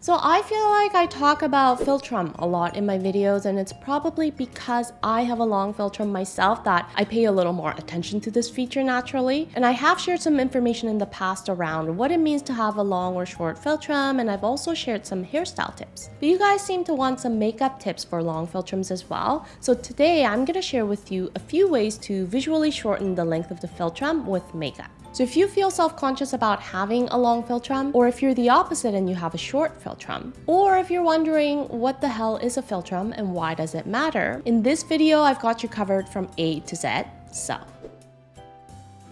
So I feel like I talk about Philtrum a lot in my videos, and it's probably because I have a long Philtrum myself that I pay a little more attention to this feature naturally. And I have shared some information in the past around what it means to have a long or short Philtrum, and I've also shared some hairstyle tips. But you guys seem to want some makeup tips for long Philtrums as well. So today I'm going to share with you a few ways to visually shorten the length of the Philtrum with makeup. So if you feel self-conscious about having a long Philtrum, or if you're the opposite and you have a short Philtrum, or if you're wondering what the hell is a Philtrum and why does it matter, in this video I've got you covered from A to Z. So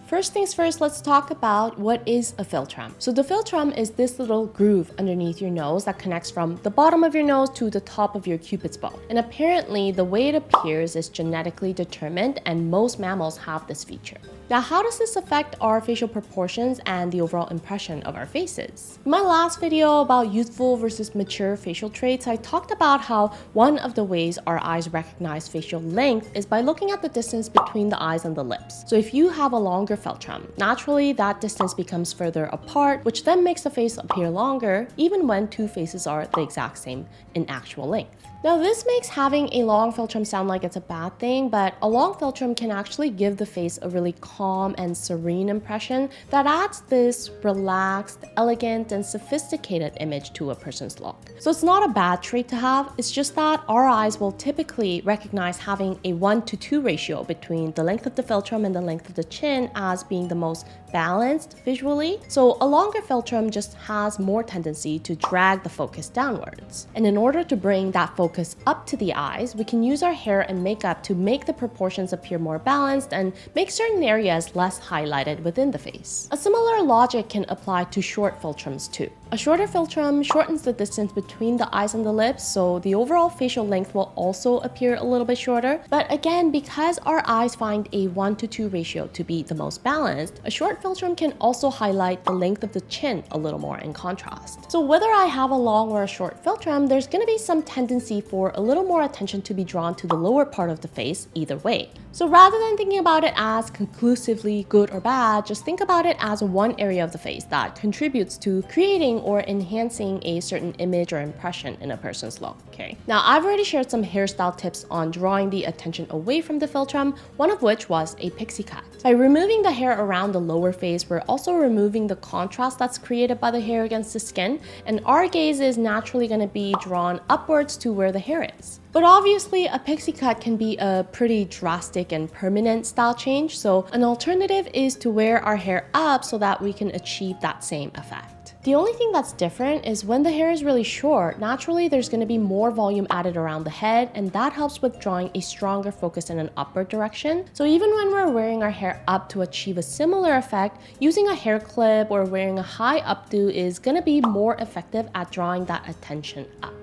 first things first, let's talk about what is a Philtrum. So the Philtrum is this little groove underneath your nose that connects from the bottom of your nose to the top of your cupid's bow. And apparently the way it appears is genetically determined, and most mammals have this feature. Now, how does this affect our facial proportions and the overall impression of our faces? In my last video about youthful versus mature facial traits, I talked about how one of the ways our eyes recognize facial length is by looking at the distance between the eyes and the lips. So if you have a longer Philtrum, naturally that distance becomes further apart, which then makes the face appear longer, even when two faces are the exact same in actual length. Now, this makes having a long Philtrum sound like it's a bad thing, but a long Philtrum can actually give the face a really calm and serene impression that adds this relaxed, elegant, and sophisticated image to a person's look. So it's not a bad trait to have, it's just that our eyes will typically recognize having a 1:2 ratio between the length of the Philtrum and the length of the chin as being the most balanced visually. So a longer Philtrum just has more tendency to drag the focus downwards. And in order to bring that focus up to the eyes, we can use our hair and makeup to make the proportions appear more balanced and make certain areas less highlighted within the face. A similar logic can apply to short Philtrums too. A shorter Philtrum shortens the distance between the eyes and the lips, so the overall facial length will also appear a little bit shorter. But again, because our eyes find a 1:2 ratio to be the most balanced, a short Philtrum can also highlight the length of the chin a little more in contrast. So whether I have a long or a short Philtrum, there's going to be some tendency for a little more attention to be drawn to the lower part of the face either way. So rather than thinking about it as conclusively good or bad, just think about it as one area of the face that contributes to creating or enhancing a certain image or impression in a person's look, okay? Now, I've already shared some hairstyle tips on drawing the attention away from the Philtrum, one of which was a pixie cut. By removing the hair around the lower face, we're also removing the contrast that's created by the hair against the skin, and our gaze is naturally going to be drawn upwards to where the hair is. But obviously, a pixie cut can be a pretty drastic and permanent style change, so an alternative is to wear our hair up so that we can achieve that same effect. The only thing that's different is when the hair is really short, naturally there's going to be more volume added around the head, and that helps with drawing a stronger focus in an upward direction. So even when we're wearing our hair up to achieve a similar effect, using a hair clip or wearing a high updo is going to be more effective at drawing that attention up.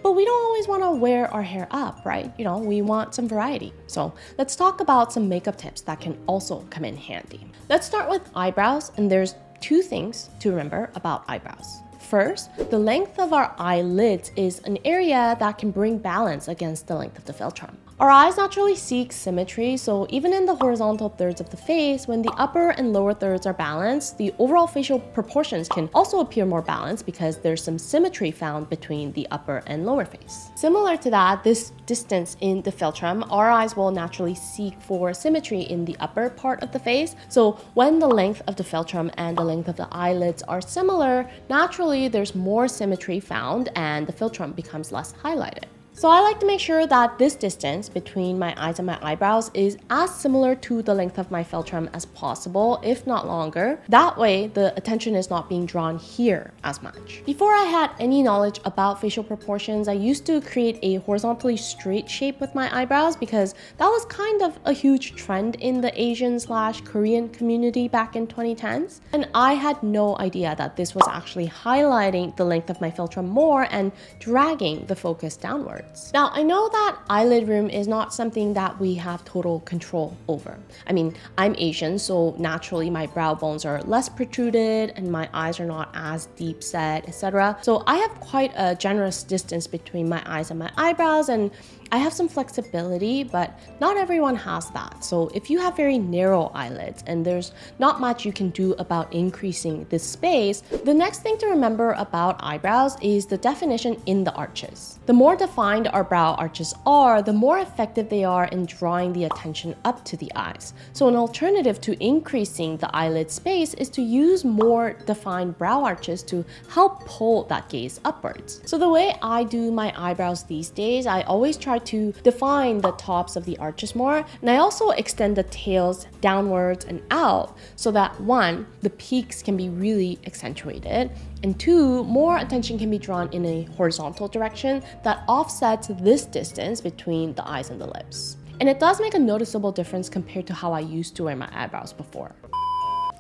But we don't always want to wear our hair up, right? You know, we want some variety. So let's talk about some makeup tips that can also come in handy. Let's start with eyebrows, and there's two things to remember about eyebrows. First, the length of our eyelids is an area that can bring balance against the length of the Philtrum. Our eyes naturally seek symmetry, so even in the horizontal thirds of the face, when the upper and lower thirds are balanced, the overall facial proportions can also appear more balanced because there's some symmetry found between the upper and lower face. Similar to that, this distance in the Philtrum, our eyes will naturally seek for symmetry in the upper part of the face. So when the length of the Philtrum and the length of the eyelids are similar, naturally there's more symmetry found and the Philtrum becomes less highlighted. So I like to make sure that this distance between my eyes and my eyebrows is as similar to the length of my Philtrum as possible, if not longer. That way, the attention is not being drawn here as much. Before I had any knowledge about facial proportions, I used to create a horizontally straight shape with my eyebrows because that was kind of a huge trend in the Asian/Korean community back in 2010s. And I had no idea that this was actually highlighting the length of my Philtrum more and dragging the focus downward. Now, I know that eyelid room is not something that we have total control over. I mean, I'm Asian, so naturally my brow bones are less protruded and my eyes are not as deep set, etc. So I have quite a generous distance between my eyes and my eyebrows, and I have some flexibility, but not everyone has that. So if you have very narrow eyelids and there's not much you can do about increasing this space, the next thing to remember about eyebrows is the definition in the arches. The more defined our brow arches are, the more effective they are in drawing the attention up to the eyes. So an alternative to increasing the eyelid space is to use more defined brow arches to help pull that gaze upwards. So the way I do my eyebrows these days, I always try to define the tops of the arches more, and I also extend the tails downwards and out so that one, the peaks can be really accentuated, and two, more attention can be drawn in a horizontal direction that offsets this distance between the eyes and the lips. And it does make a noticeable difference compared to how I used to wear my eyebrows before.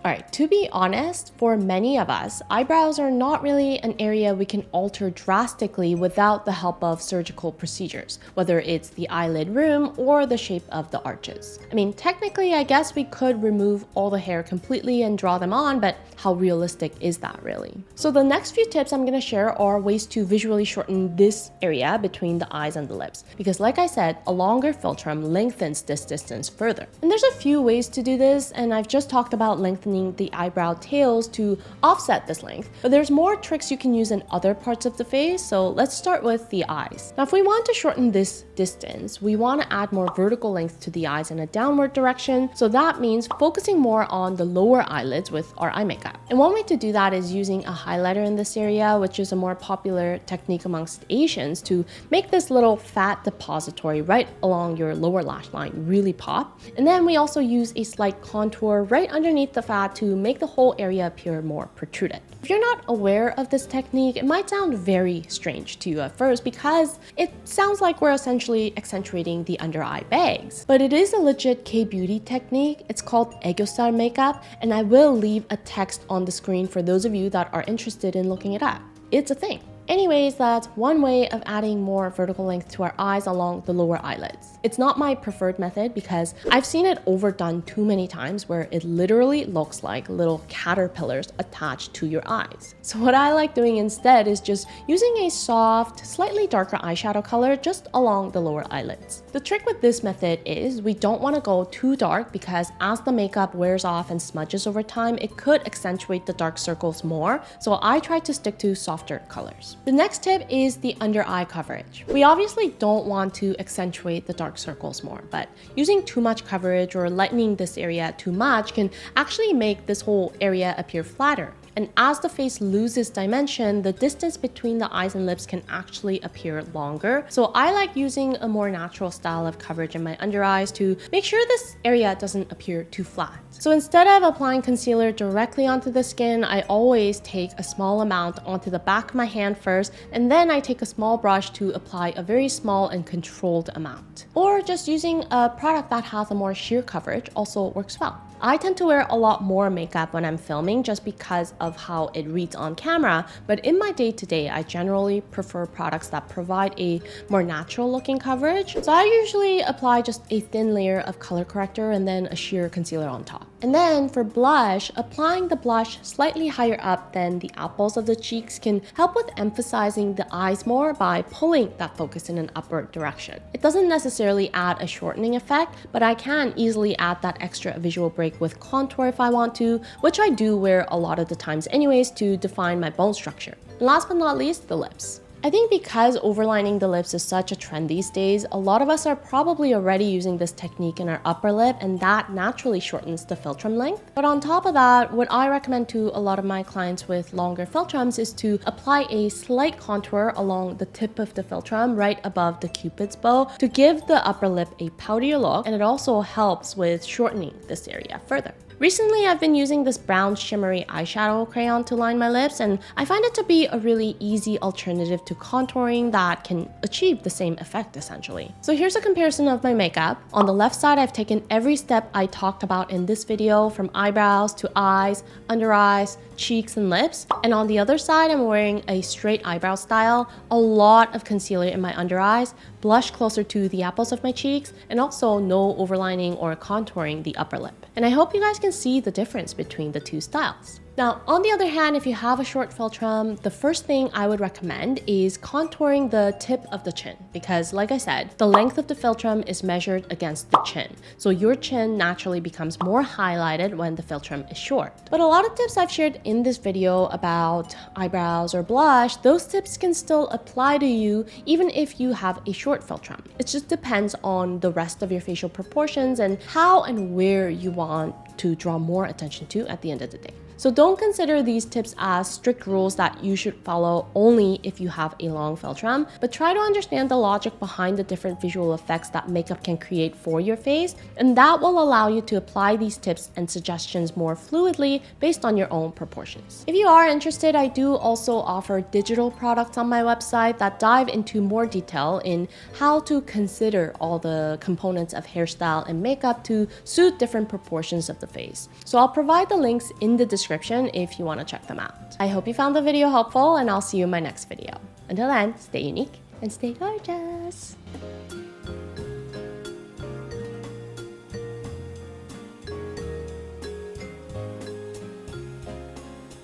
Alright, to be honest, for many of us, eyebrows are not really an area we can alter drastically without the help of surgical procedures, whether it's the eyelid room or the shape of the arches. I mean, technically, I guess we could remove all the hair completely and draw them on, but how realistic is that really? So the next few tips I'm going to share are ways to visually shorten this area between the eyes and the lips, because like I said, a longer philtrum lengthens this distance further. And there's a few ways to do this, and I've just talked about lengthening the eyebrow tails to offset this length, but there's more tricks you can use in other parts of the face, so let's start with the eyes. Now if we want to shorten this distance, we want to add more vertical length to the eyes in a downward direction, so that means focusing more on the lower eyelids with our eye makeup. And one way to do that is using a highlighter in this area, which is a more popular technique amongst Asians to make this little fat depository right along your lower lash line really pop. And then we also use a slight contour right underneath the fat to make the whole area appear more protruded. If you're not aware of this technique, it might sound very strange to you at first because it sounds like we're essentially accentuating the under eye bags. But it is a legit K-beauty technique. It's called Aegyo makeup, and I will leave a text on the screen for those of you that are interested in looking it up. It's a thing. Anyways, that's one way of adding more vertical length to our eyes along the lower eyelids. It's not my preferred method because I've seen it overdone too many times where it literally looks like little caterpillars attached to your eyes. So what I like doing instead is just using a soft, slightly darker eyeshadow color just along the lower eyelids. The trick with this method is we don't want to go too dark because as the makeup wears off and smudges over time, it could accentuate the dark circles more, so I try to stick to softer colors. The next tip is the under eye coverage. We obviously don't want to accentuate the dark circles more, but using too much coverage or lightening this area too much can actually make this whole area appear flatter. And as the face loses dimension, the distance between the eyes and lips can actually appear longer. So I like using a more natural style of coverage in my under eyes to make sure this area doesn't appear too flat. So instead of applying concealer directly onto the skin, I always take a small amount onto the back of my hand first, and then I take a small brush to apply a very small and controlled amount. Or just using a product that has a more sheer coverage also works well. I tend to wear a lot more makeup when I'm filming just because of how it reads on camera, but in my day-to-day, I generally prefer products that provide a more natural looking coverage. So I usually apply just a thin layer of color corrector and then a sheer concealer on top. And then for blush, applying the blush slightly higher up than the apples of the cheeks can help with emphasizing the eyes more by pulling that focus in an upward direction. It doesn't necessarily add a shortening effect, but I can easily add that extra visual break with contour if I want to, which I do wear a lot of the times anyways to define my bone structure. And last but not least, the lips. I think because overlining the lips is such a trend these days, a lot of us are probably already using this technique in our upper lip, and that naturally shortens the philtrum length. But on top of that, what I recommend to a lot of my clients with longer philtrums is to apply a slight contour along the tip of the philtrum right above the cupid's bow to give the upper lip a poutier look, and it also helps with shortening this area further. Recently, I've been using this brown shimmery eyeshadow crayon to line my lips, and I find it to be a really easy alternative to contouring that can achieve the same effect essentially. So here's a comparison of my makeup. On the left side, I've taken every step I talked about in this video, from eyebrows to eyes, under eyes, cheeks, and lips. And on the other side, I'm wearing a straight eyebrow style, a lot of concealer in my under eyes, blush closer to the apples of my cheeks, and also no overlining or contouring the upper lip. And I hope you guys can see the difference between the two styles. Now, on the other hand, if you have a short Philtrum, the first thing I would recommend is contouring the tip of the chin, because like I said, the length of the Philtrum is measured against the chin. So your chin naturally becomes more highlighted when the Philtrum is short. But a lot of tips I've shared in this video about eyebrows or blush, those tips can still apply to you even if you have a short Philtrum. It just depends on the rest of your facial proportions and how and where you want to draw more attention to at the end of the day. So don't consider these tips as strict rules that you should follow only if you have a long Philtrum, but try to understand the logic behind the different visual effects that makeup can create for your face, and that will allow you to apply these tips and suggestions more fluidly based on your own proportions. If you are interested, I do also offer digital products on my website that dive into more detail in how to consider all the components of hairstyle and makeup to suit different proportions of the face. So I'll provide the links in the description if you want to check them out. I hope you found the video helpful, and I'll see you in my next video. Until then, stay unique and stay gorgeous.